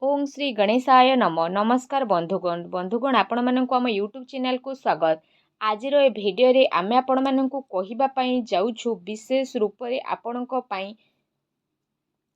ओम श्री गणेशाय नम नमस्कार बंधुगण आपण मानक आम यूट्यूब चैनल को स्वागत। आज ए भिडियो रे आमे आपण मानक कहिबा पई जाउछु विशेष रूप रे आपणक पई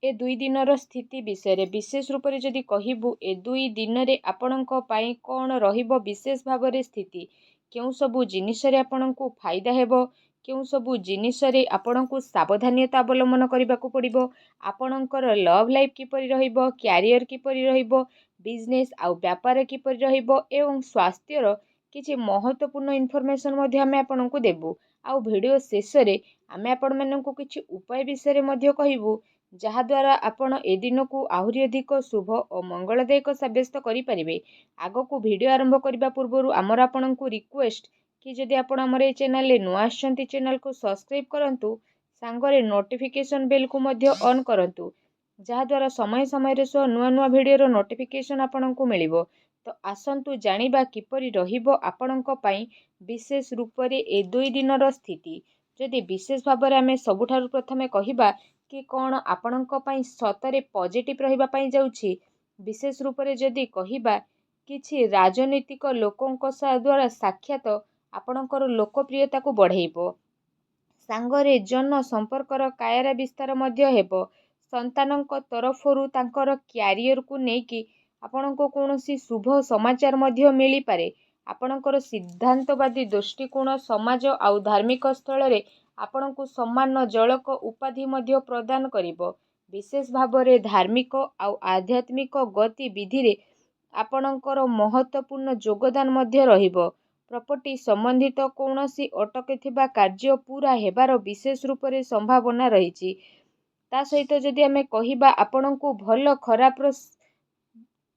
ए दुई दिनर स्थिति विषय रे विशेष रूप रे जदि कहिबु ए दुई दिन रे आपणक पई कोन रहिबो विशेष भाव रे स्थिति केउ सबु जिनिस रे आपणक फायदा हेबो केउ सबु जिनिस रे आपणक सावधानता अवलंबन करबाकू पड़िबो आपणकर लव लाइफ किपरि रहिबो क्यारियर किपरि रहिबो बिजनेस आउ व्यापार किपरि रहिबो एवं स्वास्थ्यर किछि महत्वपूर्ण इनफॉरमेशन मध्ये आमे आपणक देबु आउ वीडियो शेष रे आमे आपण मानक किछि उपाय विषय रे मध्ये कहिबु जहाद्वारा आपण ए दिन को आहुरी अधिक शुभ और मंगलदायक सब्यस्त करें। आग को वीडियो आरंभ करने पूर्व आमर आपण को रिक्वेस्ट कि जदि आपण आमर ए चैनल नुआ आछंती चैनल को सब्सक्राइब करंतु सांगरे नोटिफिकेशन बेल को मध्य ऑन करंतु जहाद्वारा समय समय सह नुआ नुआ वीडियो नोटिफिकेशन आपण को मिलिबो। तो आसंतु जानिबा किपरि रहिबो आपणक पई विशेष रूप रे ए दुई दिनर स्थिति। जदि विशेष भाव में आमे सबुठारु प्रथमे कहिबा कि कौन आपणक पई सतरे पॉजिटिव रहिबा पई जाउछि विशेष रूप रे जदि कहिबा किछि राजनीतिक लोकंक द्वारा साक्षात आपणकर लोकप्रियता को बढ़ेइबो सांगरे जन संपर्कर कायरा विस्तार मध्य हेबो संतानक तरफरु तांकर क्यारियर को नेकी आपणको कोनोसी शुभ समाचार मध्य मिली पारे आपणकर सिद्धांतवादी दृष्टिकोण समाज आउ धार्मिक स्थल रे आपणको सम्मान जलक उपाधि मध्य प्रदान करिबो विशेष भाव रे धार्मिक आउ आध्यात्मिक गतिविधि रे आपणकर महत्वपूर्ण योगदान मध्य रहिबो प्रॉपर्टी संबंधित कौनसी अटकीथिबा कार्य पूरा हेबार विशेष रूप रे संभावना रहिछि। ता सहित जदि आमे कहिबा आपणको भल खराब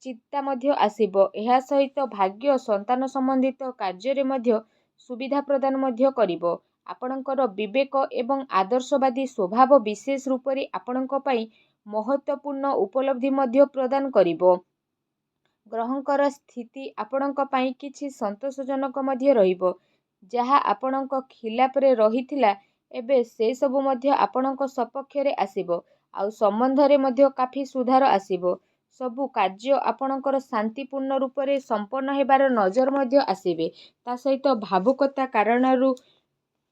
चिंता मध्य आसीबो एहा सहित भाग्य संतान संबंधित कार्य रे मध्य सुविधा प्रदान मध्य करिबो आपणकर विवेक एवं आदर्शवादी स्वभाव विशेष रूप रे आपणक पई महत्वपूर्ण उपलब्धि मध्य प्रदान करिबो ग्रहंकर स्थिति आपणक पई किछि संतोषजनक मध्य रहिबो जहा आपणक खिलाफ रे रहिथिला एबे से सब मध्य आपणक सपक्ष रे आसीबो आउ संबंध रे मध्य काफी सुधार आसीबो सबु कार्य आपणकर शांतिपूर्ण रूप रे संपन्न हेबार नजर मध्य आसीबे ता सहित भावुकता कारणरू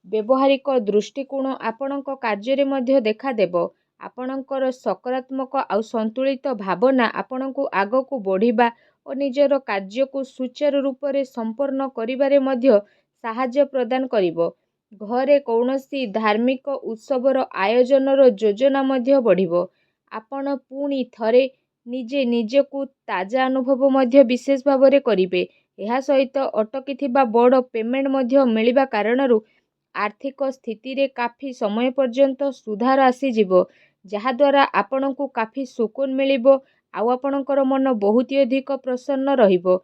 व्यवहारिक दृष्टिकोण आपणक कार्य रे मध्य देखा देबो आपणकर सकारात्मक आउ संतुलित भावना आपणको आग को बढ़िबा और निजर कार्य को सुचारू रूप रे संपन्न करिबारे मध्य सहायता प्रदान करिबो घरे कौनसी धार्मिक उत्सवर आयोजनर योजना मध्य बढ़िबो आपण पुणी थरे निजे निजे को ताजा अनुभव मध्य विशेष भाव रे करिबे एहा सहित अटकीथिबा बड़ पेमेंट मध्य मिलिबा कारणरू आर्थिक स्थिति रे काफी समय पर्यंत सुधार आसी जिवो जहाद्वारा आपणको काफी सुकून मिलिबो आउ आपणकर मन बहुत अधिक प्रसन्न रहिबो।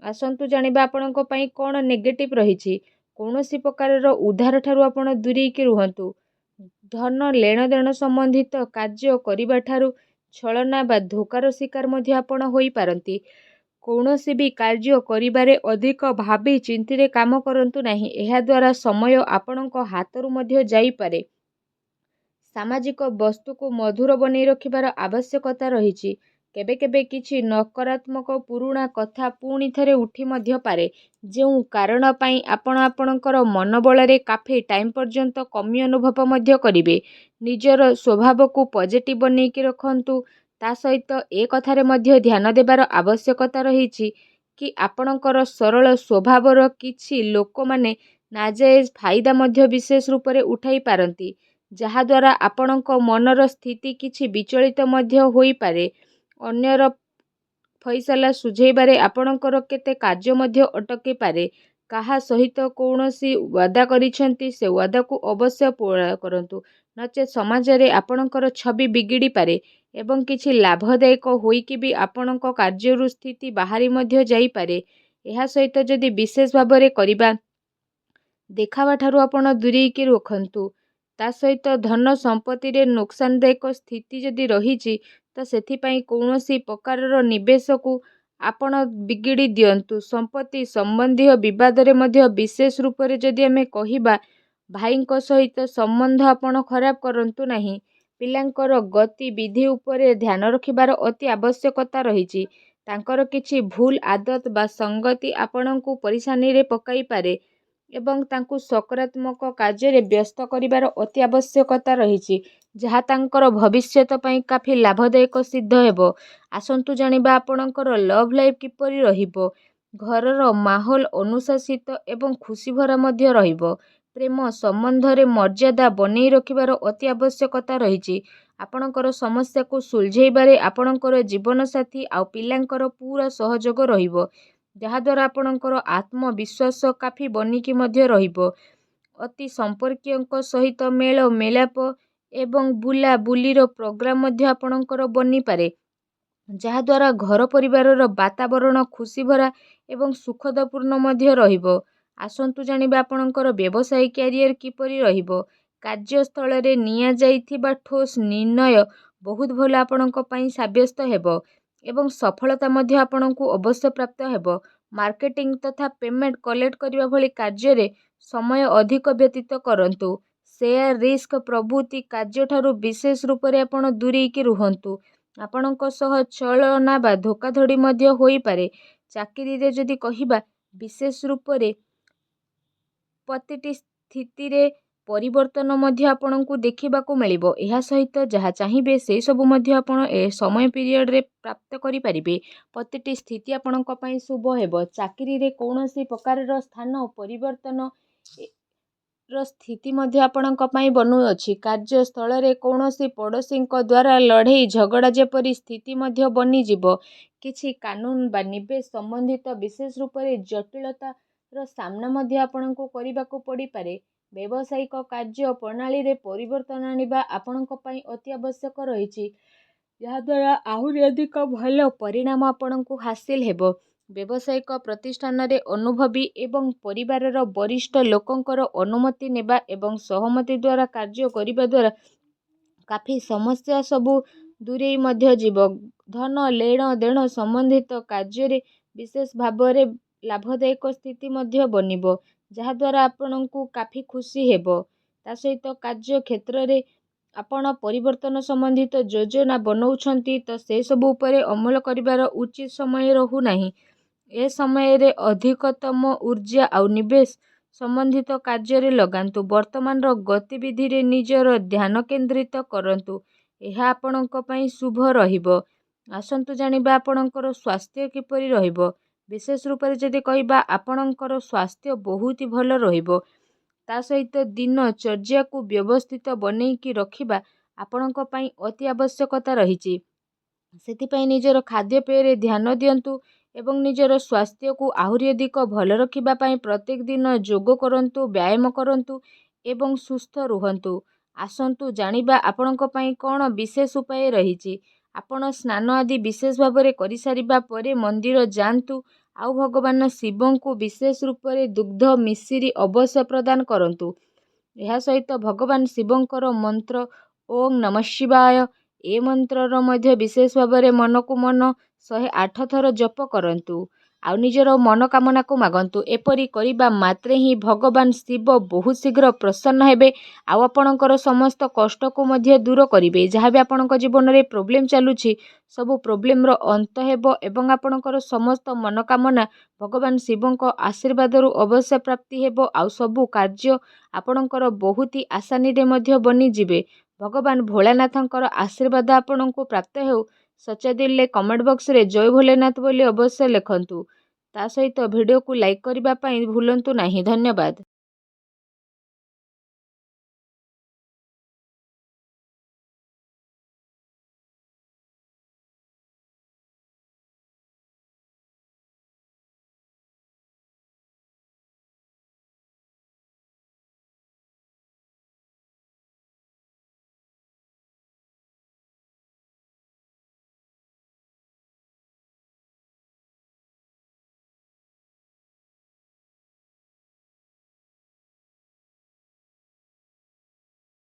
आसंतु जानिबा आपणक पई कोन नेगेटिव रहिछि कौनसी प्रकार उधार ठारू आपण दूरी के रुहंतु धन लेन देन संबंधित कार्य करिबा ठारू छलना बा धोकार शिकार मध्य आपण होई पारंती कौनसी भी कार्य करिबारे अधिक भाबी चिंती रे काम करंतु नाही एहा द्वारा समय आपणक हातरू मध्य जाई पारे सामाजिक वस्तु को मधुर बनै रखिबार आवश्यकता रहिछि केबे केबे किछि नकारात्मक पुरुणा कथा पुणी थरे उठी मध्य पारे जो कारण पाई आपण आपणकर मनोबल रे काफी टाइम पर्यंत कमी अनुभव मध्य करिवे निजर स्वभाव को पॉजिटिव बनै कि रखंतु ता सहित ए कथारे मध्य ध्यान देबार आवश्यकता रहिछि कि आपणकर सरल स्वभावर किछि लोक माने नाजायज फायदा मध्य विशेष रूप रे उठाई पारंती जहाद्वारा आपणक मनर स्थिति किछि विचलित मध्य होई पारे अन्यर फैसला सुझेबारे आपणकर केते कार्य मध्य अटके पारे काहा सहित कौनसी वादा करिसेंती से वादा को अवश्य पूरा करंतु नचे समाज रे आपणकर छवि बिगिड़ी पारे एवं किछि लाभदायक होई कि भी आपणक कार्यरु स्थिति बाहरी मध्य जाई पारे एहा सहित जदि विशेष भाव रे करिबा देखावा ठारू आपण दूरी के रखंतु ता सहित धन संपत्ति रे नुकसानदायक स्थिति जदि रहिछि तो सेथि पई कौनसी प्रकारर निवेश को आपण बिगिड़ी दियंतु संपत्ति संबंधी विवाद रे मध्य विशेष रूप रे जदि आमे कहिबा भाईंक सहित संबंध आपण खराब करंतु नाही ପିଲାଙ୍କର ଗତିବିଧି ଉପରେ ଧ୍ୟାନ ରଖିବାର ଅତି ଆବଶ୍ୟକତା ରହିଛି। ତାଙ୍କର କିଛି ଭୁଲ ଆଦତ ବା ସଙ୍ଗତି ଆପଣଙ୍କୁ ପରିଶାନୀରେ ପକାଇପାରେ ଏବଂ ତାଙ୍କୁ ସକାରାତ୍ମକ କାର୍ଯ୍ୟରେ ବ୍ୟସ୍ତ କରିବାର ଅତି ଆବଶ୍ୟକତା ରହିଛି, ଯାହା ତାଙ୍କର ଭବିଷ୍ୟତ ପାଇଁ କାଫି ଲାଭଦାୟକ ସିଦ୍ଧ ହେବ। ଆସନ୍ତୁ ଜାଣିବା ଆପଣଙ୍କର ଲଭ୍ ଲାଇଫ୍ କିପରି ରହିବ। ଘରର ମାହୋଲ ଅନୁଶାସିତ ଏବଂ ଖୁସିଭରା ମଧ୍ୟ ରହିବ। ପ୍ରେମ ସମ୍ବନ୍ଧରେ ମର୍ଯ୍ୟାଦା ବନେଇ ରଖିବାର ଅତି ଆବଶ୍ୟକତା ରହିଛି। ଆପଣଙ୍କର ସମସ୍ୟାକୁ ସୁଲଝେଇବାରେ ଆପଣଙ୍କର ଜୀବନସାଥୀ ଆଉ ପିଲାଙ୍କର ପୂରା ସହଯୋଗ ରହିବ, ଯାହାଦ୍ୱାରା ଆପଣଙ୍କର ଆତ୍ମବିଶ୍ୱାସ କାଫି ବନିକି ମଧ୍ୟ ରହିବ। ଅତି ସମ୍ପର୍କୀୟଙ୍କ ସହିତ ମେଳ ମେଳାପ ଏବଂ ବୁଲାବୁଲିର ପ୍ରୋଗ୍ରାମ ମଧ୍ୟ ଆପଣଙ୍କର ବନିପାରେ, ଯାହାଦ୍ୱାରା ଘର ପରିବାରର ବାତାବରଣ ଖୁସିଭରା ଏବଂ ସୁଖଦପୂର୍ଣ୍ଣ ମଧ୍ୟ ରହିବ। ଆସନ୍ତୁ ଜାଣିବା ଆପଣଙ୍କର ବ୍ୟବସାୟିକ କ୍ୟାରିୟର କିପରି ରହିବ। କାର୍ଯ୍ୟସ୍ଥଳରେ ନିଆଯାଇଥିବା ଠୋସ୍ ନିର୍ଣ୍ଣୟ ବହୁତ ଭଲ ଆପଣଙ୍କ ପାଇଁ ସାବ୍ୟସ୍ତ ହେବ ଏବଂ ସଫଳତା ମଧ୍ୟ ଆପଣଙ୍କୁ ଅବଶ୍ୟ ପ୍ରାପ୍ତ ହେବ। ମାର୍କେଟିଂ ତଥା ପେମେଣ୍ଟ କଲେକ୍ଟ କରିବା ଭଳି କାର୍ଯ୍ୟରେ ସମୟ ଅଧିକ ବ୍ୟତୀତ କରନ୍ତୁ। ସେୟାର ରିସ୍କ ପ୍ରଭୃତି କାର୍ଯ୍ୟଠାରୁ ବିଶେଷ ରୂପରେ ଆପଣ ଦୂରେଇକି ରୁହନ୍ତୁ। ଆପଣଙ୍କ ସହ ଛଳନା ବା ଧୋକାଧଡ଼ି ମଧ୍ୟ ହୋଇପାରେ। ଚାକିରିରେ ଯଦି କହିବା, ବିଶେଷ ରୂପରେ ପ୍ରତିଟି ସ୍ଥିତିରେ ପରିବର୍ତ୍ତନ ମଧ୍ୟ ଆପଣଙ୍କୁ ଦେଖିବାକୁ ମିଳିବ। ଏହା ସହିତ ଯାହା ଚାହିଁବେ ସେସବୁ ମଧ୍ୟ ଆପଣ ଏ ସମୟ ପିରିୟଡ଼ରେ ପ୍ରାପ୍ତ କରିପାରିବେ। ପ୍ରତିଟି ସ୍ଥିତି ଆପଣଙ୍କ ପାଇଁ ଶୁଭ ହେବ। ଚାକିରିରେ କୌଣସି ପ୍ରକାରର ସ୍ଥାନ ପରିବର୍ତ୍ତନ ର ସ୍ଥିତି ମଧ୍ୟ ଆପଣଙ୍କ ପାଇଁ ବନୁଅଛି। କାର୍ଯ୍ୟସ୍ଥଳରେ କୌଣସି ପଡ଼ୋଶୀଙ୍କ ଦ୍ୱାରା ଲଢ଼େଇ ଝଗଡ଼ା ଯେପରି ସ୍ଥିତି ମଧ୍ୟ ବନିଯିବ। କିଛି କାନୁନ ବା ନିବେଶ ସମ୍ବନ୍ଧିତ ବିଶେଷ ରୂପରେ ଜଟିଳତାର ସାମ୍ନା ମଧ୍ୟ ଆପଣଙ୍କୁ କରିବାକୁ ପଡ଼ିପାରେ। ବ୍ୟବସାୟିକ କାର୍ଯ୍ୟ ପ୍ରଣାଳୀରେ ପରିବର୍ତ୍ତନ ଆଣିବା ଆପଣଙ୍କ ପାଇଁ ଅତି ଆବଶ୍ୟକ ରହିଛି, ଯାହାଦ୍ୱାରା ଆହୁରି ଅଧିକ ଭଲ ପରିଣାମ ଆପଣଙ୍କୁ ହାସିଲ ହେବ। ବ୍ୟବସାୟିକ ପ୍ରତିଷ୍ଠାନରେ ଅନୁଭବୀ ଏବଂ ପରିବାରର ବରିଷ୍ଠ ଲୋକଙ୍କର ଅନୁମତି ନେବା ଏବଂ ସହମତି ଦ୍ୱାରା କାର୍ଯ୍ୟ କରିବା ଦ୍ୱାରା କାଫି ସମସ୍ୟା ସବୁ ଦୂରେଇ ମଧ୍ୟ ଯିବ। ଧନ ଲେଣ ଦେଣ ସମ୍ବନ୍ଧିତ କାର୍ଯ୍ୟରେ ବିଶେଷ ଭାବରେ ଲାଭଦାୟକ ସ୍ଥିତି ମଧ୍ୟ ବନିବ, ଯାହାଦ୍ୱାରା ଆପଣଙ୍କୁ କାଫି ଖୁସି ହେବ। ତା ସହିତ କାର୍ଯ୍ୟ କ୍ଷେତ୍ରରେ ଆପଣ ପରିବର୍ତ୍ତନ ସମ୍ବନ୍ଧିତ ଯୋଜନା ବନଉଛନ୍ତି ତ ସେସବୁ ଉପରେ ଅମଲ କରିବାର ଉଚିତ ସମୟ ରହୁନାହିଁ। ଏ ସମୟରେ ଅଧିକତମ ଊର୍ଜା ଆଉ ନିବେଶ ସମ୍ବନ୍ଧିତ କାର୍ଯ୍ୟରେ ଲଗାନ୍ତୁ। ବର୍ତ୍ତମାନର ଗତିବିଧିରେ ନିଜର ଧ୍ୟାନ କେନ୍ଦ୍ରିତ କରନ୍ତୁ, ଏହା ଆପଣଙ୍କ ପାଇଁ ଶୁଭ ରହିବ। ଆସନ୍ତୁ ଜାଣିବା ଆପଣଙ୍କର ସ୍ୱାସ୍ଥ୍ୟ କିପରି ରହିବ। ବିଶେଷ ରୂପରେ ଯଦି କହିବା, ଆପଣଙ୍କର ସ୍ୱାସ୍ଥ୍ୟ ବହୁତ ଭଲ ରହିବ। ତା ସହିତ ଦିନଚର୍ଯ୍ୟାକୁ ବ୍ୟବସ୍ଥିତ ବନେଇକି ରଖିବା ଆପଣଙ୍କ ପାଇଁ ଅତି ଆବଶ୍ୟକତା ରହିଛି। ସେଥିପାଇଁ ନିଜର ଖାଦ୍ୟପେୟରେ ଧ୍ୟାନ ଦିଅନ୍ତୁ ଏବଂ ନିଜର ସ୍ୱାସ୍ଥ୍ୟକୁ ଆହୁରି ଅଧିକ ଭଲ ରଖିବା ପାଇଁ ପ୍ରତ୍ୟେକ ଦିନ ଯୋଗ କରନ୍ତୁ, ବ୍ୟାୟାମ କରନ୍ତୁ ଏବଂ ସୁସ୍ଥ ରୁହନ୍ତୁ। ଆସନ୍ତୁ ଜାଣିବା ଆପଣଙ୍କ ପାଇଁ କ'ଣ ବିଶେଷ ଉପାୟ ରହିଛି। ଆପଣ ସ୍ନାନ ଆଦି ବିଶେଷ ଭାବରେ କରିସାରିବା ପରେ ମନ୍ଦିର ଯାଆନ୍ତୁ ଆଉ ଭଗବାନ ଶିବଙ୍କୁ ବିଶେଷ ରୂପରେ ଦୁଗ୍ଧ ମିଶ୍ରି ଅବଶ୍ୟ ପ୍ରଦାନ କରନ୍ତୁ। ଏହା ସହିତ ଭଗବାନ ଶିବଙ୍କର ମନ୍ତ୍ର ଓଁ ନମଃ ଶିବାୟ, ଏ ମନ୍ତ୍ରର ମଧ୍ୟ ବିଶେଷ ଭାବରେ ମନକୁ ମନ 108 ଥର ଜପ କରନ୍ତୁ ଆଉ ନିଜର ମନୋକାମନାକୁ ମାଗନ୍ତୁ। ଏପରି କରିବା ମାତ୍ରେ ହିଁ ଭଗବାନ ଶିବ ବହୁତ ଶୀଘ୍ର ପ୍ରସନ୍ନ ହେବେ ଆଉ ଆପଣଙ୍କର ସମସ୍ତ କଷ୍ଟକୁ ମଧ୍ୟ ଦୂର କରିବେ। ଯାହା ବି ଆପଣଙ୍କ ଜୀବନରେ ପ୍ରୋବ୍ଲେମ୍ ଚାଲୁଛି, ସବୁ ପ୍ରୋବ୍ଲେମର ଅନ୍ତ ହେବ ଏବଂ ଆପଣଙ୍କର ସମସ୍ତ ମନୋକାମନା ଭଗବାନ ଶିବଙ୍କ ଆଶୀର୍ବାଦରୁ ଅବଶ୍ୟ ପ୍ରାପ୍ତି ହେବ ଆଉ ସବୁ କାର୍ଯ୍ୟ ଆପଣଙ୍କର ବହୁତ ଆସାନୀରେ ମଧ୍ୟ ବନିଯିବେ। ଭଗବାନ ଭୋଳାନାଥଙ୍କର ଆଶୀର୍ବାଦ ଆପଣଙ୍କୁ ପ୍ରାପ୍ତ ହେଉ। ସଚ୍ଚା ଦିଲରେ କମେଣ୍ଟ ବକ୍ସରେ ଜୟ ଭୋଲେନାଥ ବୋଲି ଅବଶ୍ୟ ଲେଖନ୍ତୁ। ତା ସହିତ ଭିଡ଼ିଓକୁ ଲାଇକ୍ କରିବା ପାଇଁ ଭୁଲନ୍ତୁ ନାହିଁ। ଧନ୍ୟବାଦ।